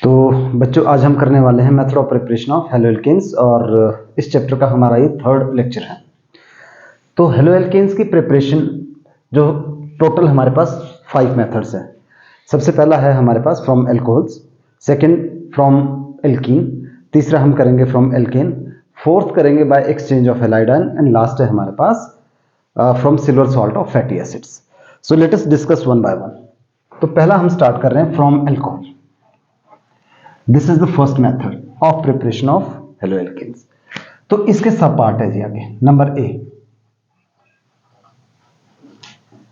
तो बच्चों आज हम करने वाले हैं method of preparation of haloalkanes और इस चैप्टर का हमारा ये थर्ड लेक्चर है। तो हेलो एल्केन्स की प्रिपरेशन जो टोटल हमारे पास 5 मेथड्स हैं। सबसे पहला है हमारे पास from alcohols, second from alkene, तीसरा हम करेंगे फ्रॉम एल्केन, फोर्थ करेंगे by exchange of halide ion and last है हमारे पास from silver salt of fatty acids. So let us discuss one by one. तो पहला हम स्टार्ट कर रहे हैं from alcohol. This is the first method of preparation of haloalkanes. तो इसके सब पार्ट है जी। आगे number A,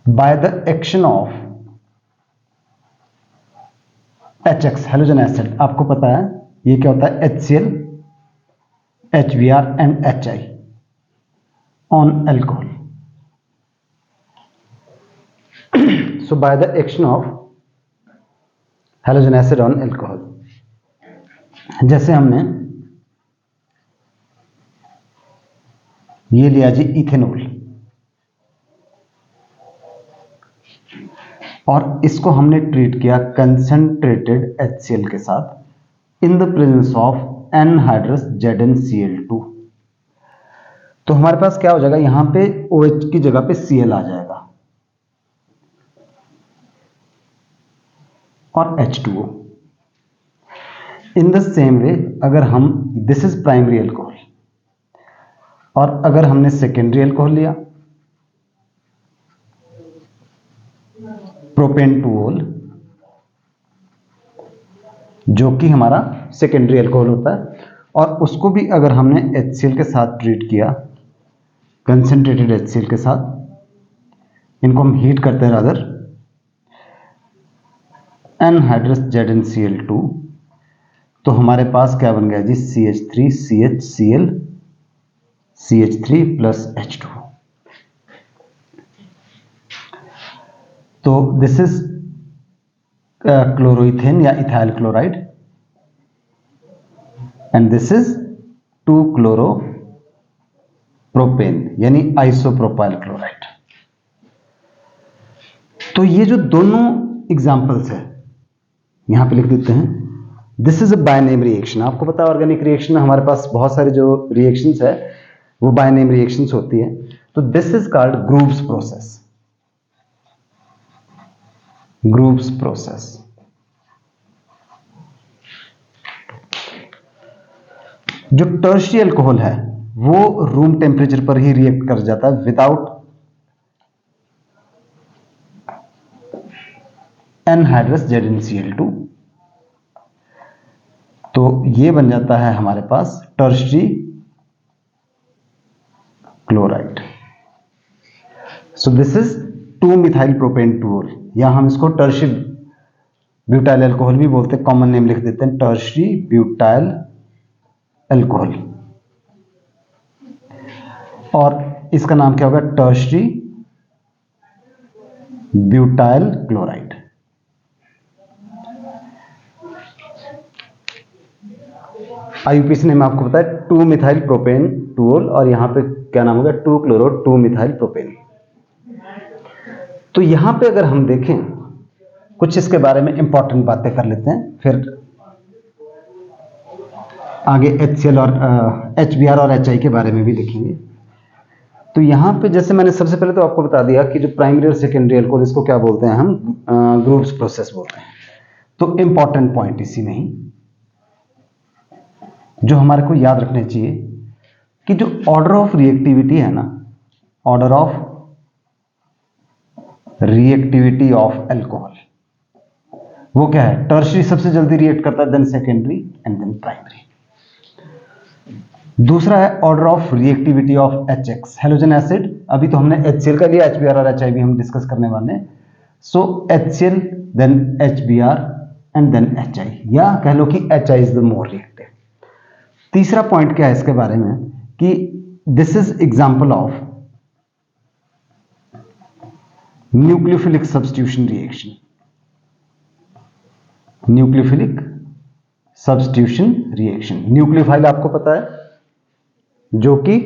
by the action of HX halogen acid. आपको पता है ये क्या होता है, HCl, HBr and HI on alcohol. So by the action of halogen acid on alcohol, जैसे हमने ये लिया जी इथेनॉल और इसको हमने ट्रीट किया कंसंट्रेटेड HCl के साथ इन the presence of anhydrous ZnCl2। तो हमारे पास क्या हो जाएगा, यहां पे OH की जगह पे Cl आ जाएगा और H2O। In the same way अगर हम, दिस इज प्राइमरी एल्कोहल और अगर हमने सेकेंडरी एल्कोहल लिया प्रोपेन-टूओल, जो कि हमारा सेकेंडरी एल्कोहल होता है, और उसको भी अगर हमने HCl के साथ ट्रीट किया, कंसंट्रेटेड HCl के साथ, इनको हम हीट करते हैं रादर, एनहाइड्रस ZnCl2, तो हमारे पास क्या बन गया जी, CH3 CHCl CH3 plus H2। तो दिस इज क्लोरोइथेन या ethyl chloride and this is two chloropropane यानी आइसोप्रोपाइल क्लोराइड। तो ये जो दोनों एग्जांपल्स है यहां पे लिख देते हैं। This is a by name reaction. आपको पता है ऑर्गेनिक रिएक्शन में हमारे पास बहुत सारे जो रिएक्शंस है वो बायनेम रिएक्शंस होती है। तो this is called Groove's process. Groove's process. जो टर्शियरी अल्कोहल है वो रूम टेम्परेचर पर ही रिएक्ट कर जाता है विदाउट एनहाइड्रस ZnCl2। तो ये बन जाता है हमारे पास tertiary chloride. So this is two methyl propane two ol, या हम इसको टर्शियरी ब्यूटाइल अल्कोहल भी बोलते हैं, कॉमन नेम लिख देते हैं टर्शियरी ब्यूटाइल अल्कोहल, और इसका नाम क्या होगा, tertiary butyl chloride. IUPAC name आपको पता है 2-मिथाइल प्रोपेन-टूओल, और यहां पे क्या नाम होगा, 2-क्लोरो-2-मिथाइल प्रोपेन। तो यहां पे अगर हम देखें कुछ इसके बारे में इंपॉर्टेंट बातें कर लेते हैं, फिर आगे HCl और HBr और HI के बारे में भी देखेंगे। तो यहां पे जैसे मैंने सबसे पहले तो आपको बता दिया कि जो प्राइमरी और सेकेंडरी एल्कोहल, इसको क्या बोलते हैं हम, ग्रूव्स प्रोसेस बोलते हैं। तो इंपॉर्टेंट पॉइंट इसी में ही जो हमारे को याद रखने चाहिए कि जो ऑर्डर ऑफ रिएक्टिविटी है ना, order of reactivity of alcohol, वो क्या है, टर्शियरी सबसे जल्दी रिएक्ट करता है, then secondary and then primary. दूसरा है order of reactivity of HX halogen acid. अभी तो हमने HCl का लिया, HBr और HI भी हम डिस्कस करने वाले हैं। So HCl then HBr and then HI, या कह लो कि HI is the more reactive. तीसरा पॉइंट क्या है इसके बारे में कि this is example of nucleophilic substitution reaction. Nucleophilic substitution reaction, nucleophile आपको पता है जो कि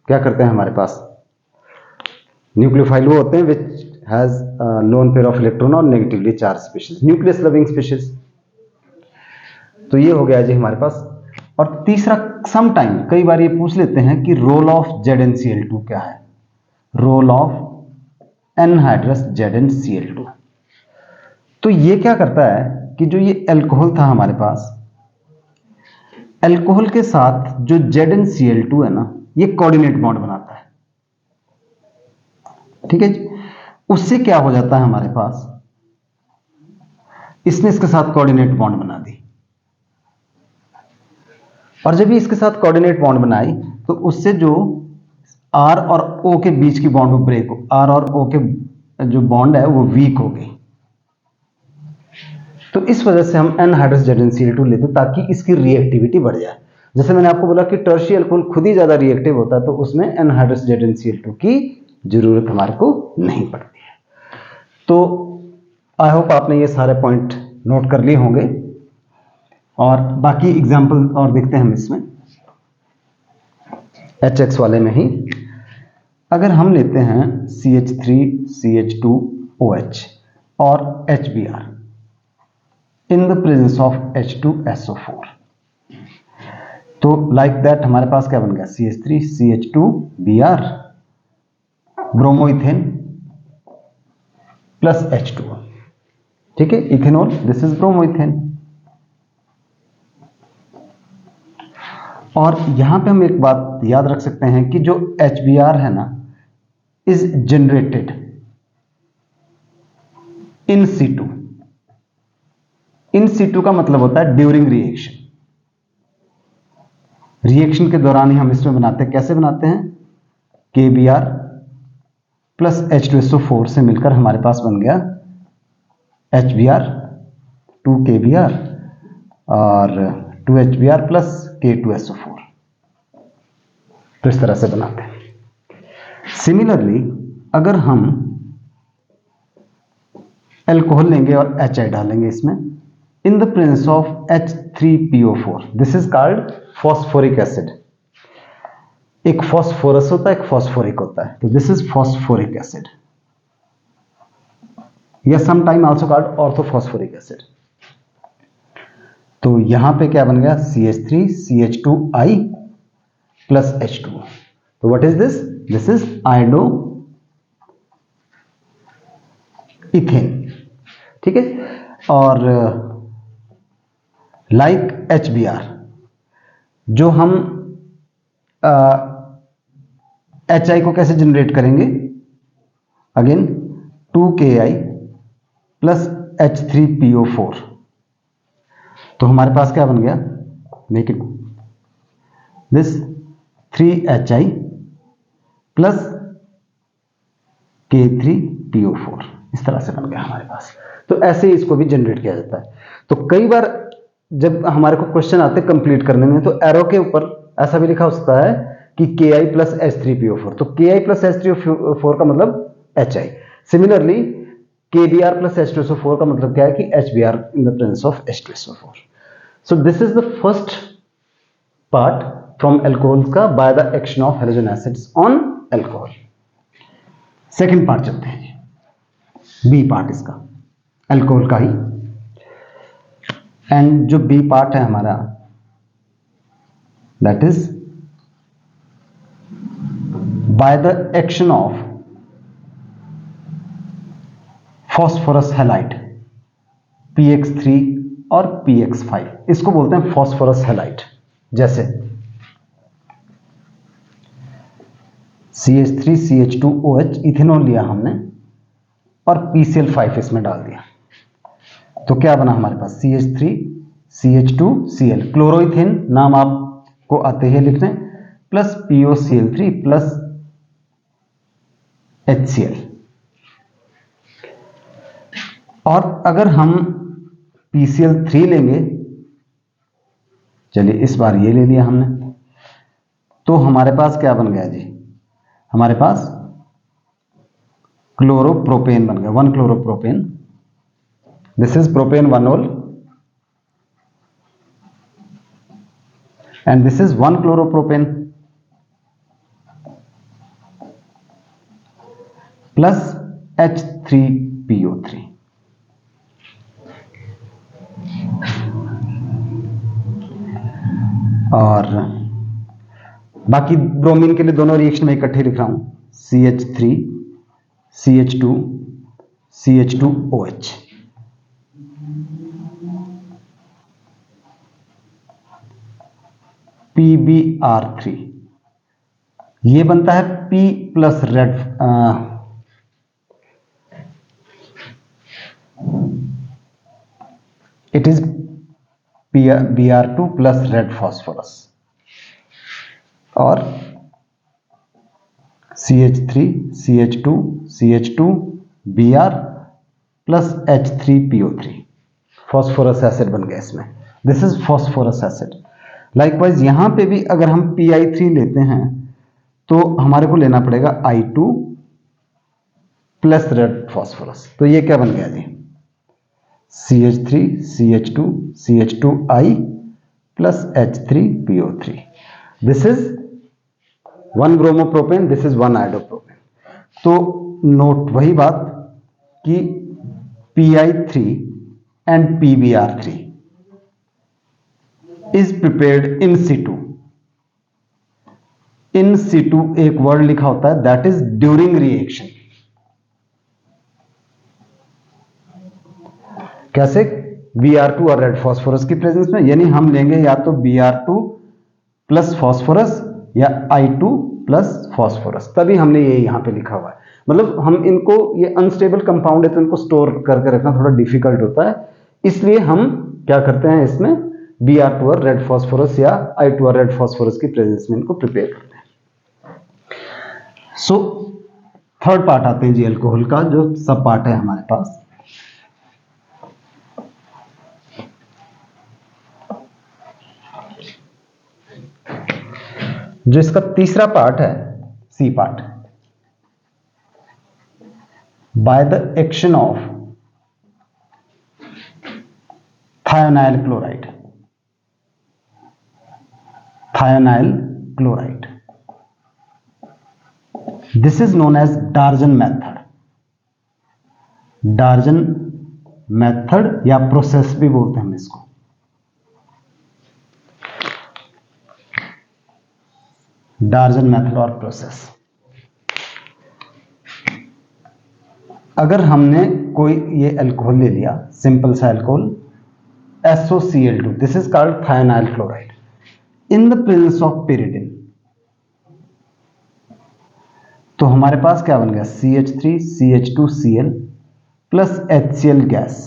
क्या करते हैं, हमारे पास न्यूक्लियोफाइल वो होते हैं which has lone pair of electron और negatively charge species, nucleus loving species. तो ये हो गया जी हमारे पास। और तीसरा, सम टाइम कई बार ये पूछ लेते हैं कि रोल ऑफ ZnCl2 क्या है। Role of anhydrous ZnCl2। तो ये क्या करता है कि जो ये अल्कोहल था हमारे पास, अल्कोहल के साथ जो ZnCl2 है ना, ये कोऑर्डिनेट बॉन्ड बनाता है। ठीक है जी। उससे क्या हो जाता है हमारे पास, इसने इसके साथ कोऑर्डिनेट बॉन्ड बना दी, और जब ये इसके साथ कोऑर्डिनेट बॉन्ड बनाई तो उससे जो R और O के बीच की बॉन्ड वो ब्रेक हो, R और O के जो बॉन्ड है वो वीक हो गई। तो इस वजह से हम एनहाइड्रस ZnCl2 लेते हैं ताकि इसकी रिएक्टिविटी बढ़ जाए। जैसे मैंने आपको बोला कि टर्शियल अल्कोहल खुद ही ज्यादा रिएक्टिव होता है, तो उसमें एनहाइड्रस ZnCl2 की जरूरत हमारे को नहीं पड़ती है। तो आई होप आपने ये सारे पॉइंट नोट कर लिए होंगे, और बाकी एग्जाम्पल और देखते हैं हम इसमें। HX वाले में ही अगर हम लेते हैं CH3CH2OH और HBr in the presence of H2SO4, तो लाइक दैट हमारे पास क्या बन गया, CH3CH2Br ब्रोमोइथेन प्लस H2O। ठीक है, इथेनॉल, दिस इज ब्रोमोइथेन। और यहां पे हम एक बात याद रख सकते हैं कि जो HBr है ना, is generated in situ. In situ का मतलब होता है ड्यूरिंग रिएक्शन। रिएक्शन के दौरान ही हम इसमें बनाते हैं। कैसे बनाते हैं, KBr प्लस H2SO4 से मिलकर हमारे पास बन गया HBr 2KBr और 2HBr प्लस K2SO4। तो इस तरह से बनाते हैं। सिमिलरली अगर हम अल्कोहल लेंगे और HI डालेंगे इसमें, इन the presence of H3PO4, this is called phosphoric acid. एक फॉस्फोरस होता है, एक फॉस्फोरिक होता है, तो दिस इज फॉस्फोरिक एसिड, या some time also called orthophosphoric acid. तो यहां पे क्या बन गया, CH3CH2I प्लस H2O। तो what is this, this is iodo ethane. ठीक है, और लाइक HBr, जो हम HI को कैसे जनरेट करेंगे, अगेन 2KI प्लस H3PO4। तो हमारे पास क्या बन गया, make it this 3HI plus K3PO4, इस तरह से बन गया हमारे पास। तो ऐसे ही इसको भी जनरेट किया जाता है। तो कई बार जब हमारे को क्वेश्चन आते हैं कंप्लीट करने में, तो एरो के ऊपर ऐसा भी लिखा हो सकता है कि KI प्लस H3PO4। तो KI प्लस H3PO4 का मतलब HI। Similarly KBr plus H2SO4 का मतलब क्या है कि HBr in the presence of H2SO4। So this is the first part from alcohol का by the action of halogen acids on alcohol. Second part चलते हैं, बी पार्ट इसका, alcohol का ही। एंड जो बी पार्ट है हमारा, that is by the action of phosphorus halide PX3 और PX5, इसको बोलते हैं फॉस्फोरस हैलाइड। जैसे CH3CH2OH इथेनॉल लिया हमने और PCl5 इसमें डाल दिया, तो क्या बना हमारे पास, CH3CH2Cl, क्लोरोइथेन नाम आपको आते हैं लिखने, प्लस POCl3 प्लस HCl। और अगर हम PCl3 लेंगे, चलिए इस बार ये ले लिया हमने, तो हमारे पास क्या बन गया जी, हमारे पास क्लोरोप्रोपेन बन गया, 1 chloropropane. This is propane 1-ol and this is 1 chloropropane plus H3PO3। और बाकी ब्रोमीन के लिए दोनों रिएक्शन में इकट्ठे लिख रहा हूं, CH3 CH2 CH2OH। PbR3 ये बनता है P plus red, it is Br2 plus red phosphorus, और CH3 CH2 CH2 Br plus H3PO3 phosphorous acid बन गया इसमें। This is phosphorous acid. Likewise यहां पे भी अगर हम Pi3 लेते हैं तो हमारे को लेना पड़ेगा I2 प्लस रेड फॉस्फोरस। तो ये क्या बन गया जी, CH3 CH2 CH2I plus H3PO3। This is 1 bromopropane, this is 1 आयोडोप्रोपेन। तो नोट वही बात कि Pi3 and PbR3 is prepared in situ। In situ एक वर्ड लिखा होता है, दैट इज ड्यूरिंग रिएक्शन। कैसे? Br2 और रेड फॉस्फोरस की प्रेजेंस में, यानी हम लेंगे या तो Br2 प्लस फॉस्फोरस या I2 प्लस फॉस्फोरस, तभी हमने ये यहां पे लिखा हुआ है। मतलब हम इनको, ये अनस्टेबल कंपाउंड है तो इनको स्टोर करके रखना थोड़ा डिफिकल्ट होता है, इसलिए हम क्या करते हैं, इसमें Br2 और रेड फॉस्फोरस या I2 और रेड फॉस्फोरस की प्रेजेंस में इनको प्रिपेयर करते हैं। सो थर्ड पार्ट आते हैं जी अल्कोहल का, जो सब पार्ट है हमारे पास। जो इसका तीसरा पार्ट है, C part, by the action of thionyl chloride. Thionyl chloride, this is known as Darzens method. Darzens method या प्रोसेस भी बोलते हैं हम इसको। डार्जन मेथड और प्रोसेस। अगर हमने कोई ये अल्कोहल ले लिया, सिंपल सा alcohol SOCl2, this is called thionyl chloride, in the presence of pyridine, तो हमारे पास क्या बन गया, CH3 CH2Cl plus HCl gas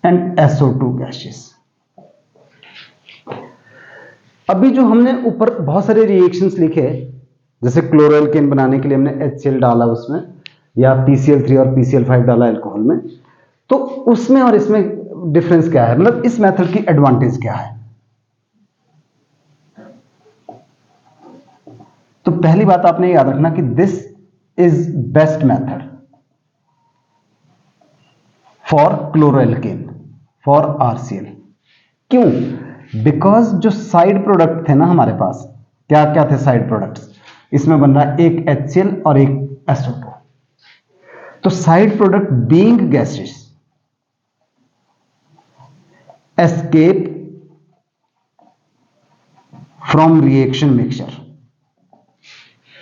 and SO2 gases. अभी जो हमने ऊपर बहुत सारे रिएक्शंस लिखे, जैसे क्लोरोएल्केन बनाने के लिए हमने HCl डाला उसमें, या PCl3 और PCl5 डाला अल्कोहल में, तो उसमें और इसमें डिफरेंस क्या है, मतलब इस मेथड की एडवांटेज क्या है। तो पहली बात आपने याद रखना कि this is best method for chloroalkane, for RCl। क्यों? बिकॉज जो साइड प्रोडक्ट थे ना हमारे पास, क्या क्या थे साइड प्रोडक्ट्स, इसमें बन रहा है एक HCl और एक SO2। तो side product being gases escape from reaction mixture,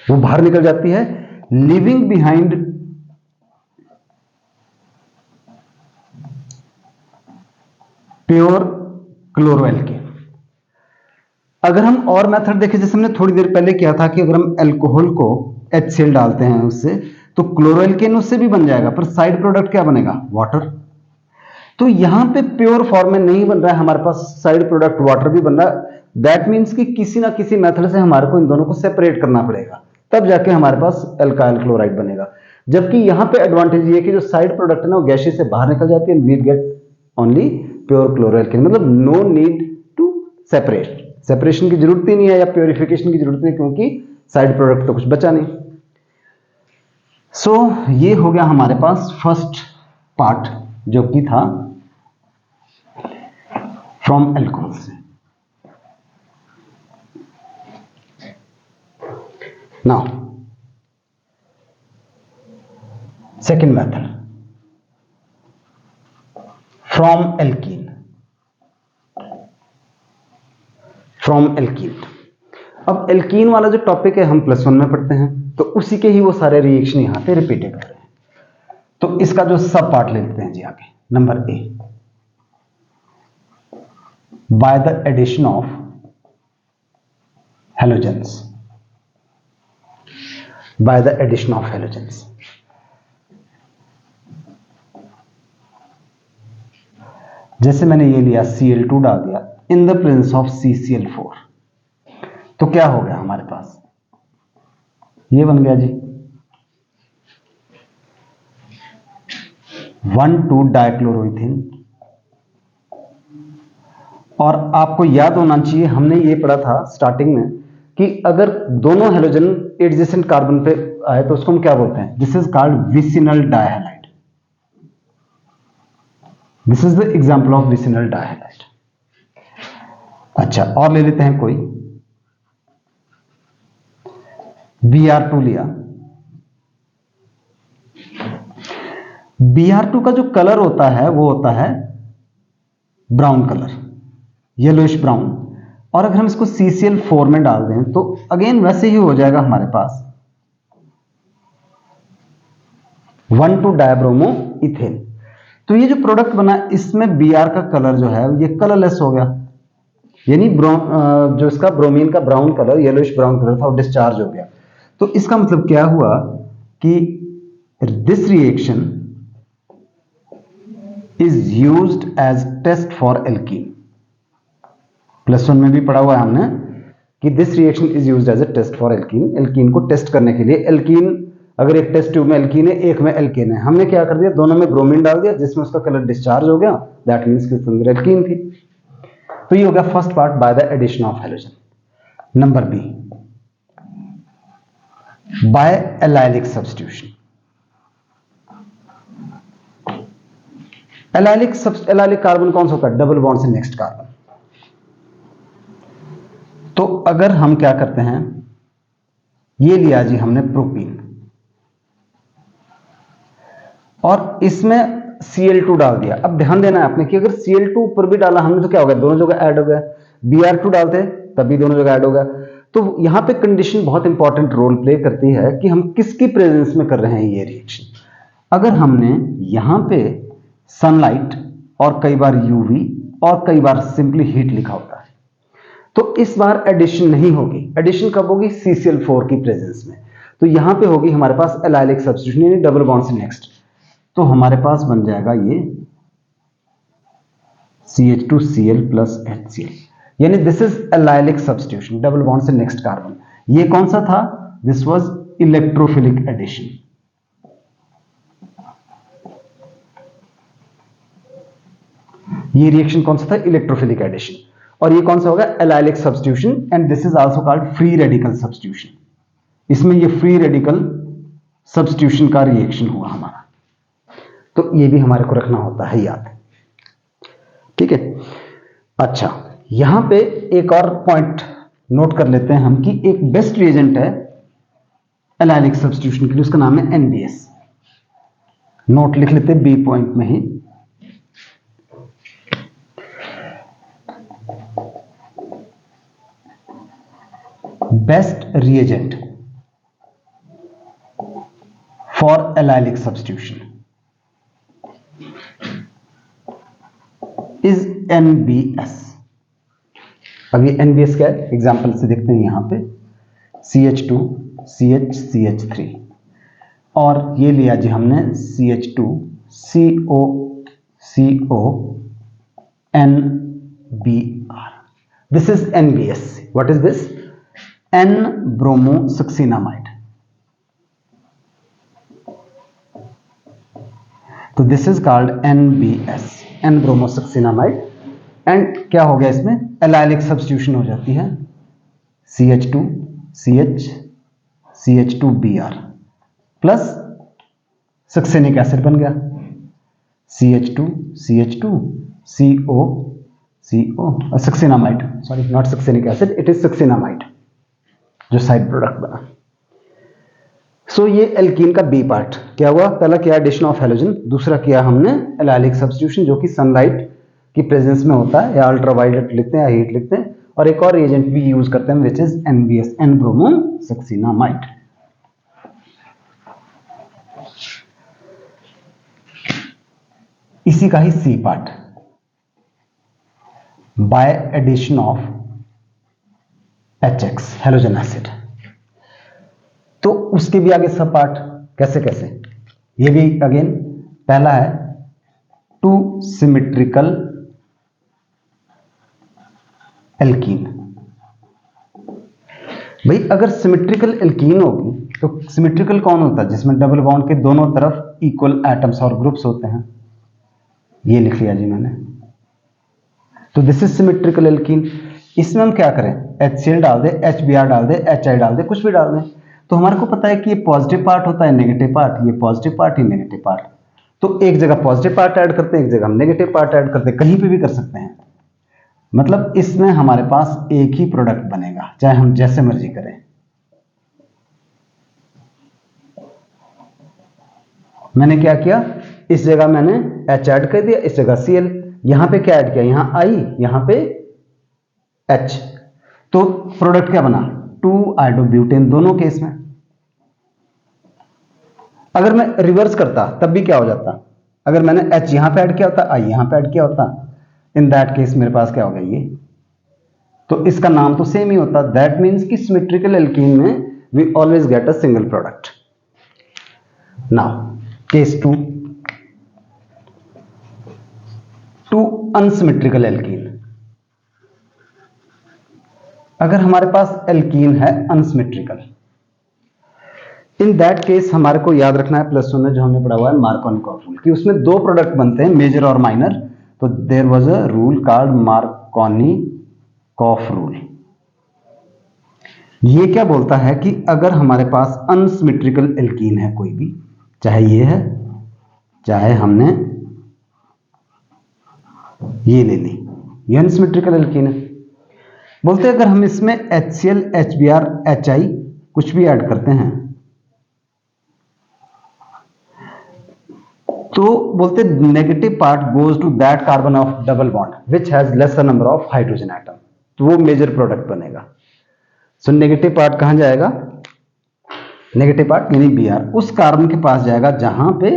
वो बाहर निकल जाती है, लिविंग बिहाइंड प्योर क्लोरोएल्केन। अगर हम और मेथड देखें, जैसे हमने थोड़ी देर पहले किया था कि अगर हम अल्कोहल को HCl डालते हैं उससे, तो क्लोरोएल्केन उससे भी बन जाएगा, पर साइड प्रोडक्ट क्या बनेगा, वाटर। तो यहां पे प्योर फॉर्म में नहीं बन रहा है, हमारे पास साइड प्रोडक्ट वाटर भी बन रहा है। दैट मीन्स कि किसी ना किसी मेथड से हमारे को इन दोनों को सेपरेट करना पड़ेगा, तब जाके हमारे पास अल्काइल क्लोराइड बनेगा। जबकि यहां पे एडवांटेज ये है कि जो साइड प्रोडक्ट है ना, वो गैसेस से बाहर निकल जाती है, we get only pure chloroalkane, मतलब no need to separate, separation की जरूरत ही नहीं है या प्योरिफिकेशन की जरूरत नहीं, क्योंकि साइड प्रोडक्ट तो कुछ बचा नहीं। सो ये हो गया हमारे पास फर्स्ट पार्ट, जो कि था फ्रॉम अल्कोहल से। Now second method, from alkene. From alkene. अब एल्कीन वाला जो टॉपिक है हम +1 में पढ़ते हैं, तो उसी के ही वो सारे रिएक्शन यहां पे रिपीटेड हो रहे हैं। तो इसका जो सब पार्ट ले लेते हैं जी आगे। Number A, by the addition of halogens, by the addition of halogens. जैसे मैंने ये लिया Cl2 डाल दिया इन द प्रेजेंस ऑफ CCl4, तो क्या हो गया हमारे पास, ये बन गया जी 1,2-डाइक्लोरोइथेन। और आपको याद होना चाहिए, हमने ये पढ़ा था स्टार्टिंग में कि अगर दोनों हेलोजन एडजेसेंट कार्बन पे आए तो उसको हम क्या बोलते हैं, this is called vicinal dihalide. This is the example of vicinal dihalide. अच्छा, और ले लेते हैं कोई, Br2 लिया। Br2 का जो कलर होता है वो होता है ब्राउन कलर, येलोइश ब्राउन। और अगर हम इसको CCl4 में डाल दें तो अगेन वैसे ही हो जाएगा हमारे पास 1,2-डायब्रोमो इथेन। तो ये जो प्रोडक्ट बना इसमें Br का कलर जो है ये कलरलेस हो गया, यानी जो इसका ब्रोमीन का brown colour, yellowish brown colour था, वो डिस्चार्ज हो गया। तो इसका मतलब क्या हुआ कि this reaction is used as test for alkene. +1 में भी पढ़ा हुआ है हमने कि this reaction is used as a test for alkene. Alkene को टेस्ट करने के लिए, एल्कीन अगर एक टेस्ट ट्यूब में एल्कीन है, एक में एल्केन है, हमने क्या कर दिया, दोनों में ब्रोमीन डाल दिया जिसमें उसका कलर डिस्चार्ज हो गया, दैट मीन्स कि उसके अंदर एल्कीन थी। तो ये हो गया first part, by the addition of halogen. Number B, by allylic substitution. Allylic carbon कौन सा होता है, डबल बॉन्ड से नेक्स्ट कार्बन। तो अगर हम क्या करते हैं, ये लिया जी हमने प्रोपीन और इसमें Cl2 डाल दिया। अब ध्यान देना है आपने कि अगर Cl2 ऊपर भी डाला हमने तो क्या हो गया, दोनों जगह ऐड हो गया। Br2 डालते तभी दोनों जगह ऐड हो गया। तो यहां पे कंडीशन बहुत इंपॉर्टेंट रोल प्ले करती है कि हम किसकी प्रेजेंस में कर रहे हैं ये रिएक्शन। अगर हमने यहां पे सनलाइट और कई बार यूवी और कई बार सिंपली हीट लिखा होता है, तो इस बार एडिशन नहीं होगी। एडिशन कब होगी, CCl4 की प्रेजेंस में। तो यहां पे होगी हमारे पास एलाइलिक सब्स्टिट्यूशन, यानी डबल बॉन्ड से नेक्स्ट। तो हमारे पास बन जाएगा ये CH2Cl plus HCl, यानी this is allylic substitution, double bond से नेक्स्ट कार्बन। ये कौन सा था, दिस वाज इलेक्ट्रोफिलिक एडिशन। ये रिएक्शन कौन सा था, इलेक्ट्रोफिलिक एडिशन। और ये कौन सा होगा, allylic substitution, and this is also called free radical substitution. इसमें ये फ्री रेडिकल सब्स्टिट्यूशन का रिएक्शन हुआ हमारा। तो ये भी हमारे को रखना होता है याद, ठीक है। अच्छा, यहां पे एक और पॉइंट नोट कर लेते हैं हम कि एक बेस्ट रिएजेंट है एलाइलिक सब्स्टिट्यूशन के लिए, उसका नाम है NBS। नोट लिख लेते हैं बी पॉइंट में ही। Best reagent for allylic substitution is NBS। अब ये NBS क्या है, एग्जाम्पल से देखते हैं। यहां पे CH2 CH CH3 और ये लिया जी हमने CH2 CO CO NBr। This is NBS। What is this, N bromosuccinimide. तो this is called NBS, N bromosuccinimide. And क्या हो गया, इसमें एलाइलिक सब्स्टिट्यूशन हो जाती है CH2 CH CH2Br plus succinic acid बन गया CH2 CH2 CO CO succinimide, sorry not succinic acid, it is succinimide जो साइड प्रोडक्ट बना। सो ये एल्कीन का बी पार्ट क्या हुआ, पहला किया एडिशन ऑफ हेलोजन, दूसरा किया हमने एलाइलिक सब्स्टिट्यूशन जो कि सनलाइट की प्रेजेंस में होता है, या अल्ट्रावायलेट लिखते हैं या हीट लिखते हैं, और एक और एजेंट भी यूज करते हैं which is NBS, N bromosuccinimide. इसी का ही C part, by addition of HX halogen acid. तो उसके भी आगे सब पार्ट कैसे कैसे, ये भी अगेन पहला है टू सिमेट्रिकल एल्कीन। भाई अगर सिमेट्रिकल एल्कीन होगी तो सिमेट्रिकल कौन होता है, जिसमें डबल बॉन्ड के दोनों तरफ इक्वल एटम्स और ग्रुप्स होते हैं, ये लिख लिया जी मैंने। तो दिस इज सिमेट्रिकल एल्कीन। इसमें हम क्या करें, HCl डाल दे, HBr डाल दे, HI डाल दे, कुछ भी डाल दें, तो हमारे को पता है कि ये पॉजिटिव पार्ट होता है, नेगेटिव पार्ट, ये पॉजिटिव पार्ट, ये नेगेटिव पार्ट। तो एक जगह पॉजिटिव पार्ट ऐड करते हैं, एक जगह हम नेगेटिव पार्ट ऐड करते हैं, कहीं पे भी कर सकते हैं। मतलब इसमें हमारे पास एक ही प्रोडक्ट बनेगा, चाहे हम जैसे मर्जी करें। मैंने क्या किया, इस जगह मैंने H ऐड कर दिया, इस जगह Cl, यहां पे क्या ऐड किया, यहां I, यहां पे H, तो प्रोडक्ट क्या बना, 2-आयोडोब्यूटेन दोनों केस में। अगर मैं रिवर्स करता तब भी क्या हो जाता, अगर मैंने H यहां पे ऐड किया होता, I यहां पे ऐड किया होता, इन दैट केस मेरे पास क्या हो गया ये, तो इसका नाम तो सेम ही होता। दैट मीन्स कि सिमेट्रिकल एल्कीन में we always get a single product. Now case 2, to unsymmetrical alkene. अगर हमारे पास एल्कीन है अनसिमेट्रिकल, इन दैट केस हमारे को याद रखना है +1 में जो हमने पढ़ा हुआ है मार्कोनिकॉफ रूल, कि उसमें दो प्रोडक्ट बनते हैं, मेजर और माइनर। तो there was a rule called Markovnikov rule. ये क्या बोलता है कि अगर हमारे पास अनसिमेट्रिकल एल्कीन है कोई भी, चाहे ये है, चाहे हमने ये ले ली, ये अनसिमेट्रिकल एल्कीन है, बोलते हैं अगर हम इसमें HCl, HBr, HI कुछ भी ऐड करते हैं तो बोलते negative part goes to that carbon of double bond which has lesser number of hydrogen atom, तो वो मेजर प्रोडक्ट बनेगा। सो नेगेटिव पार्ट कहां जाएगा, नेगेटिव पार्ट यानी Br उस कार्बन के पास जाएगा जहां पे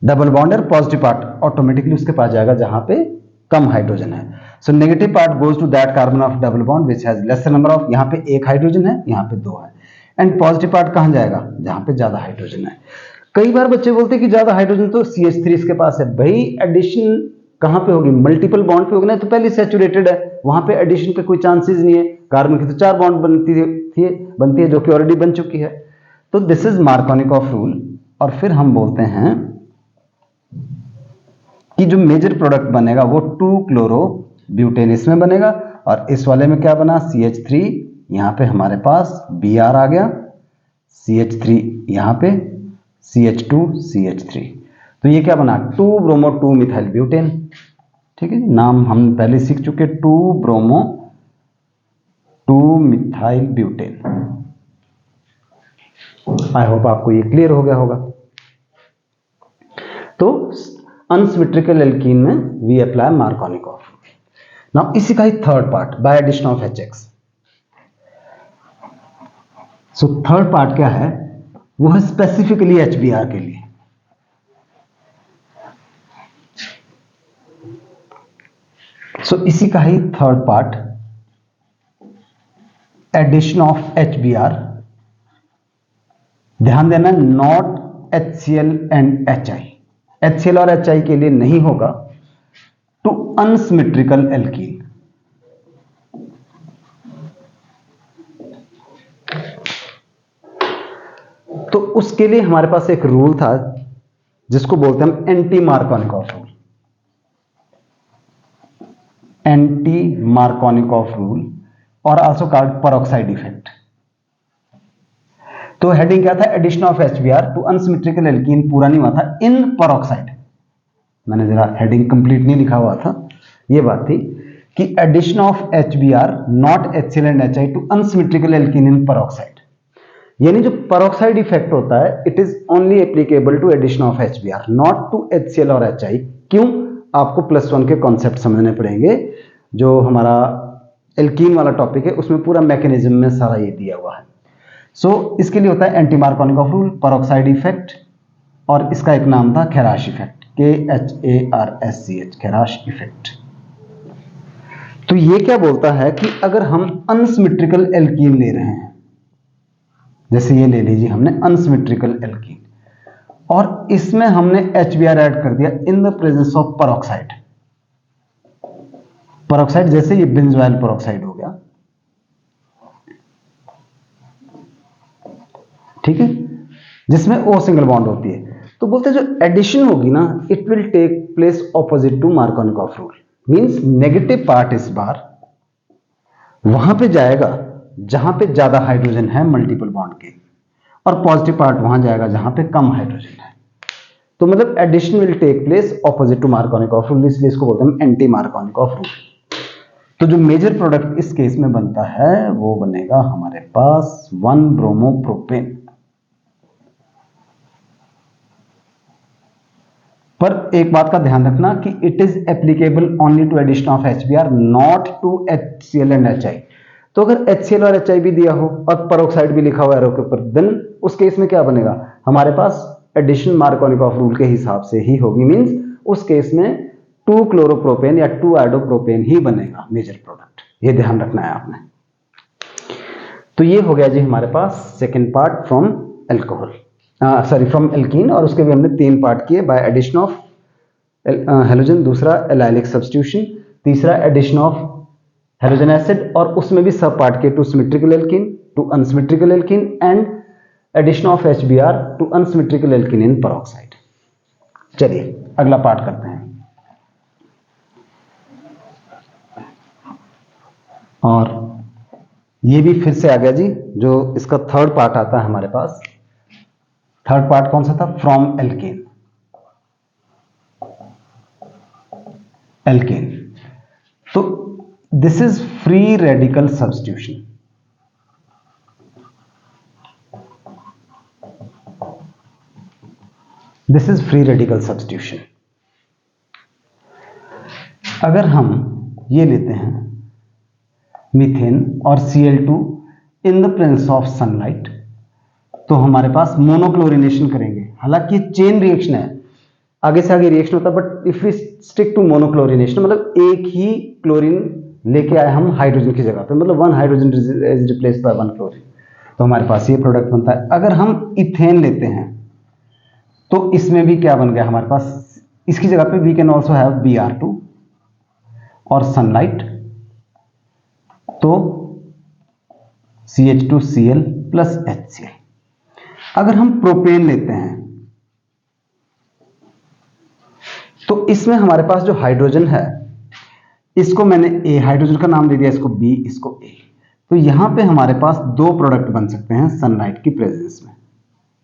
डबल बॉन्ड, और पॉजिटिव पार्ट ऑटोमेटिकली उसके पास जाएगा जहां पे कम हाइड्रोजन है। So negative part goes to that carbon of double bond which has lesser number of, यहां पे एक हाइड्रोजन है, यहां पे दो है, एंड पॉजिटिव पार्ट कहां जाएगा, जहां पे ज्यादा हाइड्रोजन है। कई बार बच्चे बोलते हैं कि ज्यादा हाइड्रोजन तो CH3 इसके पास है। भाई एडिशन कहां पे होगी, मल्टीपल बॉन्ड पे होगी ना, तो पहले सैचुरेटेड है, वहां पे एडिशन पे कोई चांसेस नहीं है। कार्बन की तो 4 बॉन्ड बनती है जो कि ऑलरेडी बन चुकी है। तो दिस इज मार्कोनिकॉफ रूल। और फिर हम बोलते हैं कि जो मेजर प्रोडक्ट बनेगा वो 2-क्लोरोब्यूटेन इसमें बनेगा, और इस वाले में क्या बना, CH3, यहां पे हमारे पास Br आ गया, CH3 यहां पे, CH2 CH3, तो ये क्या बना, 2-ब्रोमो 2-मिथाइल ब्यूटेन। ठीक है, नाम हम पहले सीख चुके, 2-ब्रोमो 2-मिथाइल ब्यूटेन। आई होप आपको ये क्लियर हो गया होगा। तो अनसिमेट्रिकल एल्कीन में वी अप्लाई मार्कोनिकॉफ। नाउ इसी का ही third part, by addition of HX। So third part क्या है, वो है स्पेसिफिकली HBr के लिए। सो इसी का ही third part, addition of HBr। ध्यान देना, not HCl and HI, HCl और HI के लिए नहीं होगा, टू अनसिमेट्रिकल एल्कीन। तो उसके लिए हमारे पास एक रूल था जिसको बोलते हैं हम anti Markovnikov rule. Anti Markovnikov rule और आल्सो कॉल्ड पेरोक्साइड इफेक्ट। तो हेडिंग क्या था, addition of HBr to unsymmetrical alkene, पूरा नहीं हुआ था, इन पेरोक्साइड। मैंने जरा हेडिंग कंप्लीट नहीं लिखा हुआ था, ये बात थी कि addition of HBr not HCl and HI to unsymmetrical alkene in peroxide. यानी जो पेरोक्साइड इफेक्ट होता है it is only applicable to addition of HBr, not to HCl और HI। क्यों, आपको +1 के कॉन्सेप्ट समझने पड़ेंगे। जो हमारा एल्कीन वाला टॉपिक है उसमें पूरा मैकेनिज्म में सारा ये दिया हुआ है। सो इसके लिए होता है anti Markovnikov rule, peroxide effect, और इसका एक नाम था खेराश इफेक्ट, KHARSCH, खेराश इफेक्ट। तो ये क्या बोलता है कि अगर हम अनसिमेट्रिकल एल्कीन ले रहे हैं, जैसे ये ले लीजिए हमने अनसिमेट्रिकल एल्कीन, और इसमें हमने HBr ऐड कर दिया इन the presence of peroxide. Peroxide जैसे ये बेंजोइल पेरोक्साइड हो गया, ठीक है, जिसमें O सिंगल बॉन्ड होती है। तो बोलते हैं जो एडिशन होगी ना, it will take place opposite to Markovnikov rule, means negative part इस बार वहां पे जाएगा जहां पे ज्यादा हाइड्रोजन है मल्टीपल बॉन्ड के, और पॉजिटिव पार्ट वहां जाएगा जहां पे कम हाइड्रोजन है। तो मतलब addition will take place opposite to Markovnikov rule, इसलिए इसको बोलते हैं एंटी मार्कोनिकॉफ रूल। तो जो मेजर प्रोडक्ट इस केस में बनता है वो बनेगा हमारे पास 1 ब्रोमोप्रोपेन। पर एक बात का ध्यान रखना कि it is applicable only to addition of HBr, not to HCl and HI। तो अगर HCl और HI भी दिया हो और पेरोक्साइड भी लिखा हुआ है एरो के ऊपर, देन उस केस में क्या बनेगा हमारे पास, एडिशन मार्कोनिकॉफ रूल के हिसाब से ही होगी, मींस उस केस में 2 क्लोरोप्रोपेन या 2 आयोडोप्रोपेन ही बनेगा मेजर प्रोडक्ट। ये ध्यान रखना है आपने। तो ये हो गया जी हमारे पास second part from alcohol, from alkene, और उसके भी हमने 3 पार्ट किए, बाय एडिशन ऑफ हेलोजन, दूसरा एलाइलिक सब्स्टिट्यूशन, तीसरा एडिशन ऑफ हेलोजन एसिड, और उसमें भी सब पार्ट किए, to symmetrical alkene, to unsymmetrical alkene, and addition of HBr to unsymmetrical alkene in peroxide. चलिए अगला पार्ट करते हैं, और ये भी फिर से आ गया जी, जो इसका थर्ड पार्ट आता है हमारे पास। थर्ड पार्ट कौन सा था, फ्रॉम एल्केन। एल्केन, तो this is free radical substitution. This is free radical substitution. अगर हम ये लेते हैं मीथेन और Cl2 in the presence of sunlight, तो हमारे पास मोनोक्लोरिनेशन करेंगे। हालांकि चेन रिएक्शन है, आगे से आगे रिएक्शन होता है, but if we stick to monochlorination, मतलब एक ही क्लोरीन लेके आए हम हाइड्रोजन की जगह पे, मतलब 1 hydrogen is replaced by 1 chlorine, तो हमारे पास ये प्रोडक्ट बनता है। अगर हम इथेन लेते हैं तो इसमें भी क्या बन गया हमारे पास, इसकी जगह पे we can also have Br2 और सनलाइट, तो CH2Cl प्लस HCl। अगर हम प्रोपेन लेते हैं तो इसमें हमारे पास जो हाइड्रोजन है, इसको मैंने A हाइड्रोजन का नाम दे दिया, इसको B, इसको A। तो यहां पे हमारे पास 2 प्रोडक्ट बन सकते हैं सनलाइट की प्रेजेंस में।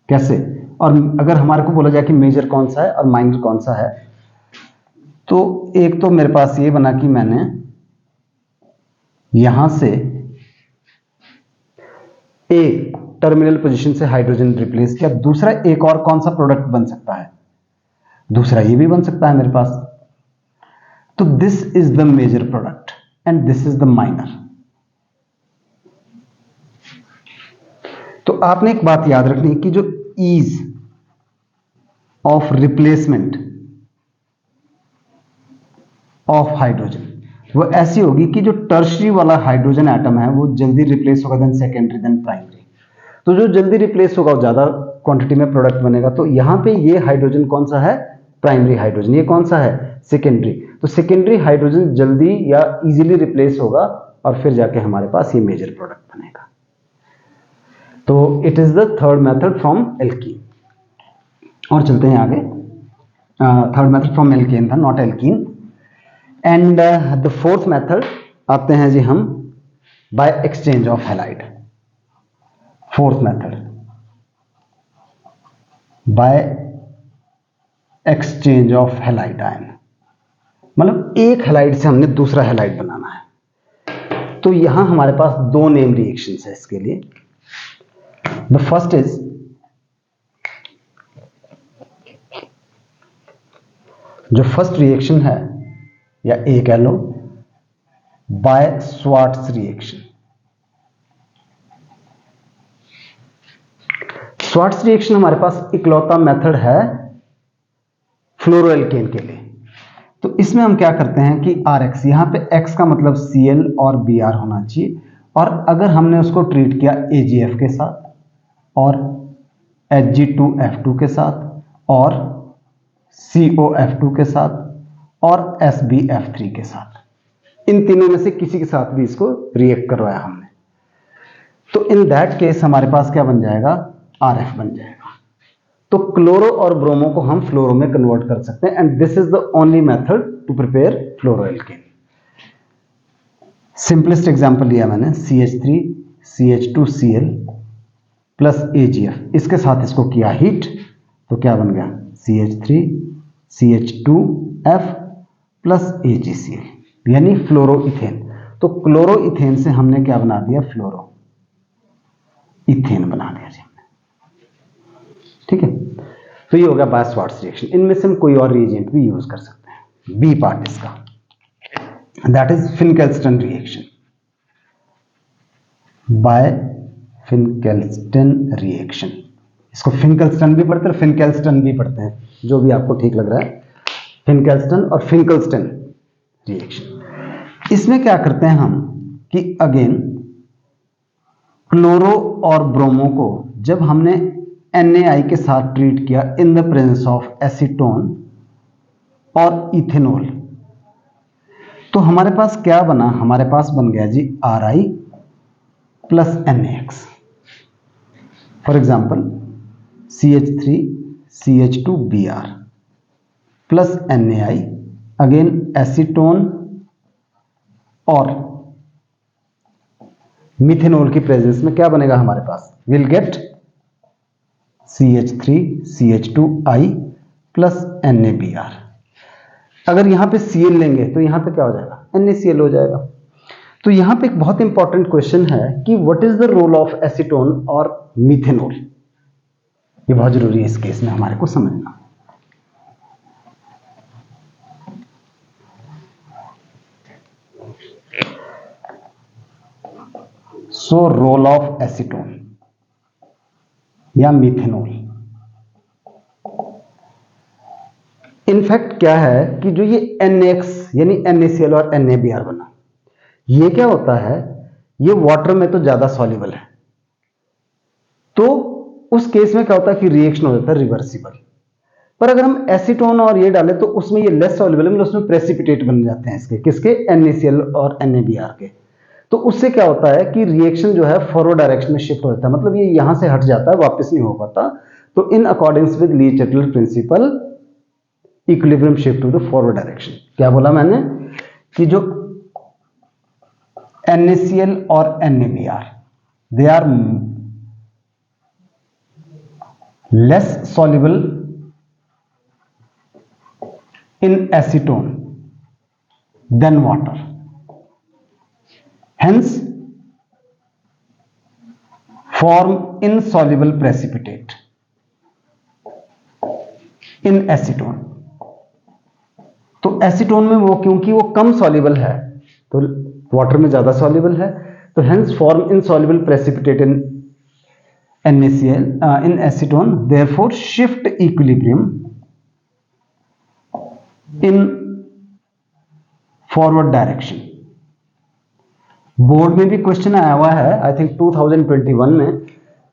कैसे, और अगर हमारे को बोला जाए कि मेजर कौन सा है और माइनर कौन सा है, तो एक तो मेरे पास ये बना कि मैंने यहां से एक टर्मिनल पोजीशन से हाइड्रोजन रिप्लेस किया, दूसरा एक और कौन सा प्रोडक्ट बन सकता है, दूसरा ये भी बन सकता है मेरे पास। तो this is the major product and this is the minor. तो आपने एक बात याद रखनी है कि जो ease of replacement of hydrogen वो ऐसी होगी कि जो टर्शरी वाला हाइड्रोजन एटम है वो जल्दी रिप्लेस होगा देन सेकेंडरी देन प्राइमरी। तो जो जल्दी रिप्लेस होगा वो ज्यादा क्वांटिटी में प्रोडक्ट बनेगा। तो यहां पे ये हाइड्रोजन कौन सा है, प्राइमरी हाइड्रोजन, ये कौन सा है, सेकेंडरी। तो सेकेंडरी हाइड्रोजन जल्दी या इजीली रिप्लेस होगा और फिर जाके हमारे पास ये मेजर प्रोडक्ट बनेगा। तो it is the third method from alkene. और चलते हैं आगे, थर्ड मेथड फ्रॉम एल्केन था, not alkene. And the fourth method आते हैं जी हम bye exchange of halide. Fourth method by exchange of halide ion, मतलब एक हैलाइड से हमने दूसरा हैलाइड बनाना है। तो यहां हमारे पास 2 नेम रिएक्शंस है इसके लिए। द फर्स्ट इज जो फर्स्ट रिएक्शन है या A कह लो, by Swarts reaction. Swarts reaction हमारे पास इकलौता मेथड है फ्लोरोएल्केन के लिए। तो इसमें हम क्या करते हैं कि RX, यहां पे X का मतलब Cl और Br होना चाहिए, और अगर हमने उसको ट्रीट किया AgF के साथ और Hg2F2 के साथ और COF2 के साथ और SbF3 के साथ, इन तीनों में से किसी के साथ भी इसको रिएक्ट करवाया हमने, तो इन दैट केस हमारे पास क्या बन जाएगा, RF बन जाएगा। तो क्लोरो और ब्रोमो को हम फ्लोरो में कन्वर्ट कर सकते हैं, and this is the only method to prepare fluoroalkane. Simplest example लिया मैंने, CH3 CH2Cl प्लस AgF, इसके साथ इसको किया हीट, तो क्या बन गया, CH3 CH2F प्लस AgCl, यानी फ्लोरोइथेन। तो क्लोरोइथेन से हमने क्या बना दिया, फ्लोरो इथेन बना दिया जी हमने। ठीक है, तो ये हो गया बाय स्वार्ट्स रिएक्शन। इनमें से हम कोई और रिएजेंट भी यूज कर सकते हैं। बी पार्ट इसका, that is Finkelstein reaction. By Finkelstein reaction, इसको फिनकेल्स्टन भी पढ़ते हैं, फिनकेल्स्टन भी पढ़ते हैं, जो भी आपको ठीक लग रहा है। फिनकेल्स्टन और फिनकेल्स्टन रिएक्शन, इसमें क्या करते हैं हम कि अगेन क्लोरो और ब्रोमो को जब हमने NaI के साथ ट्रीट किया in the presence of acetone और इथेनॉल, तो हमारे पास क्या बना, हमारे पास बन गया जी Ri plus NaX। For example CH3 CH2Br plus NaI, again acetone और मिथेनॉल की प्रेजेंस में क्या बनेगा हमारे पास, will get CH3 CH2I plus NaBr। अगर यहां पे Cl लेंगे तो यहां पे क्या हो जाएगा, NaCl हो जाएगा। तो यहां पे एक बहुत इंपॉर्टेंट क्वेश्चन है कि what is the role of acetone और मिथेनॉल, ये बहुत जरूरी है इस केस में हमारे को समझना। सो रोल ऑफ एसीटोन या मिथेनॉल, इनफैक्ट क्या है कि जो ये NaX यानी NaCl और NaBr बना, ये क्या होता है, ये वाटर में तो ज्यादा सॉल्युबल है, तो उस केस में क्या होता है कि रिएक्शन हो जाता है रिवर्सिबल। पर अगर हम एसीटोन और ये डालें तो उसमें ये लेस सॉल्युबल है, मतलब उसमें प्रेसिपिटेट बन जाते हैं इसके, किसके, NaCl और NaBr के। तो उससे क्या होता है कि रिएक्शन जो है फॉरवर्ड डायरेक्शन में शिफ्ट हो जाता है, मतलब ये यहां से हट जाता है, वापस नहीं हो पाता। तो in accordings with Le Chatelier principle, equilibrium shift to the forward direction. क्या बोला मैंने कि जो NaCl और NaBr they are less soluble in acetone than water, hence form insoluble precipitate in acetone। तो एसीटोन में वो क्योंकि वो कम सॉल्युबल है तो वाटर में ज्यादा सॉल्युबल है, तो hence form insoluble precipitate in NaCl in acetone, therefore shift equilibrium in forward direction। Board में भी क्वेश्चन आया हुआ है आई थिंक 2021 में,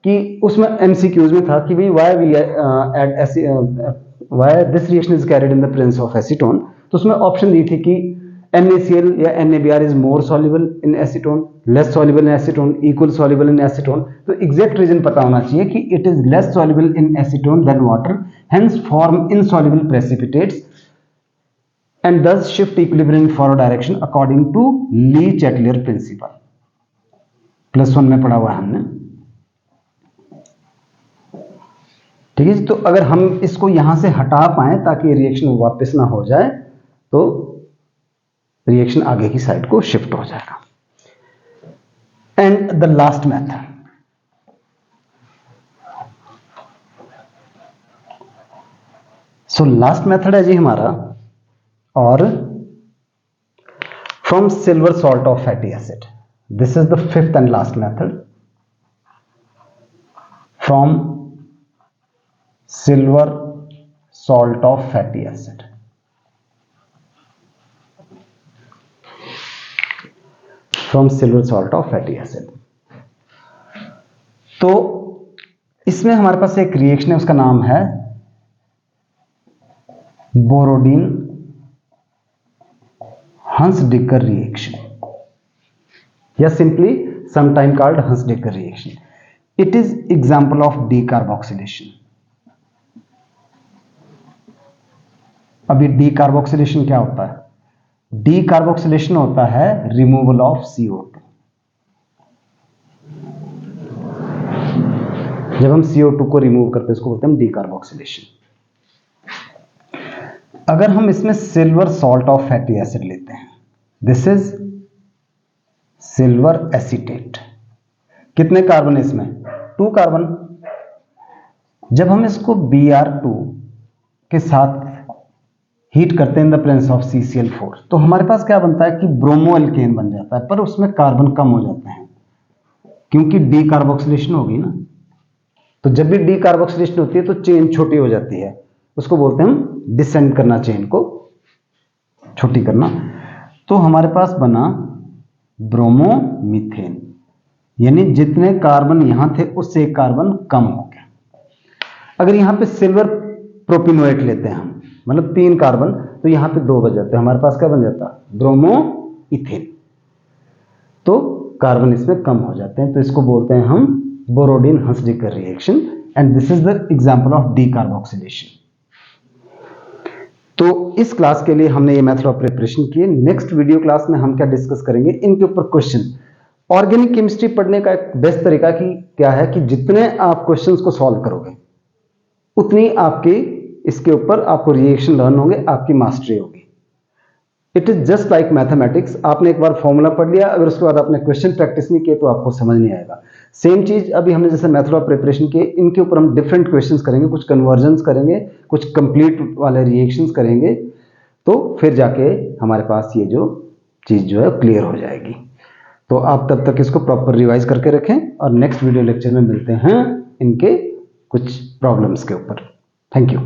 कि उसमें MCQs में था कि भाई why this reaction is carried in the presence of acetone। तो उसमें ऑप्शन दी थी कि NaCl या NaBr is more soluble in acetone, less soluble in acetone, equal soluble in acetone। तो एग्जैक्ट रीजन पता होना चाहिए कि it is less soluble in acetone than water, hence form insoluble precipitates and thus shift equilibrium in forward direction according to Lee-Chatelier principle। +1 में पढ़ा हुआ है हमने, ठीक है। तो अगर हम इसको यहां से हटा पाए ताकि रिएक्शन वापस ना हो जाए, तो रिएक्शन आगे की साइड को शिफ्ट हो जाएगा। And the last method, so last method है जी हमारा, और from silver salt of fatty acid. This is the fifth and last method. From silver salt of fatty acid. From silver salt of fatty acid. तो इसमें हमारे पास एक reaction है, उसका नाम है बोरोडीन हंस-डिकर रिएक्शन, या simply sometime called Huns-Dicker reaction. It is example of decarboxylation. अब ये decarboxylation क्या होता है? Decarboxylation होता है removal of CO2. जब हम CO2 को रिमूव करते हैं इसको बोलते हैं decarboxylation. अगर हम इसमें silver salt of fatty acid लेते हैं, दिस इज सिल्वर एसीटेट. कितने कार्बन है इसमें? 2 कार्बन. जब हम इसको Br2 के साथ हीट करते हैं इन द प्रेजेंस ऑफ CCl4, तो हमारे पास क्या बनता है कि ब्रोमो एल्केन बन जाता है, पर उसमें कार्बन कम हो जाते हैं क्योंकि डीकार्बोक्सिलेशन होगी ना. तो जब भी डीकार्बोक्सिलेशन होती है तो चेन छोटी हो जाती है, उसको बोलते हैं हम डिसेंड करना, चेन को छोटी करना. तो हमारे पास बना ब्रोमोमीथेन, यानी जितने कार्बन यहां थे उससे एक कार्बन कम हो गया. अगर यहां पे सिल्वर प्रोपिनोएट लेते हैं हम, मतलब 3 कार्बन, तो यहां पे 2 बच जाते हैं. हमारे पास क्या बन जाता? ब्रोमोइथेन. तो कार्बन इसमें कम हो जाते हैं, तो इसको बोलते हैं हम Borodin Hunsdiecker reaction, and this is the example of decarboxylation. तो इस क्लास के लिए हमने ये मेथड ऑफ प्रिपरेशन किए. नेक्स्ट वीडियो क्लास में हम क्या डिस्कस करेंगे, इनके ऊपर क्वेश्चन. ऑर्गेनिक केमिस्ट्री पढ़ने का एक बेस्ट तरीका की क्या है कि जितने आप क्वेश्चंस को सॉल्व करोगे उतनी आपकी इसके ऊपर आपको रिएक्शन लर्न होंगे, आपकी मास्टरी होगी. It is just like mathematics. आपने एक बार फॉर्मूला पढ़ लिया, अगर उसके बाद आपने क्वेश्चन प्रैक्टिस नहीं किए तो आपको समझ नहीं आएगा. सेम चीज अभी हमने जैसे मेथड ऑफ प्रिपरेशन किए, इनके ऊपर हम डिफरेंट क्वेश्चंस करेंगे, कुछ कन्वर्जन्स करेंगे, कुछ कंप्लीट वाले रिएक्शंस करेंगे, तो फिर जाके हमारे पास ये जो चीज जो है क्लियर हो जाएगी. तो आप तब तक इसको प्रॉपर रिवाइज करके रखें और नेक्स्ट वीडियो लेक्चर में मिलते हैं इनके कुछ प्रॉब्लम्स के ऊपर. Thank you.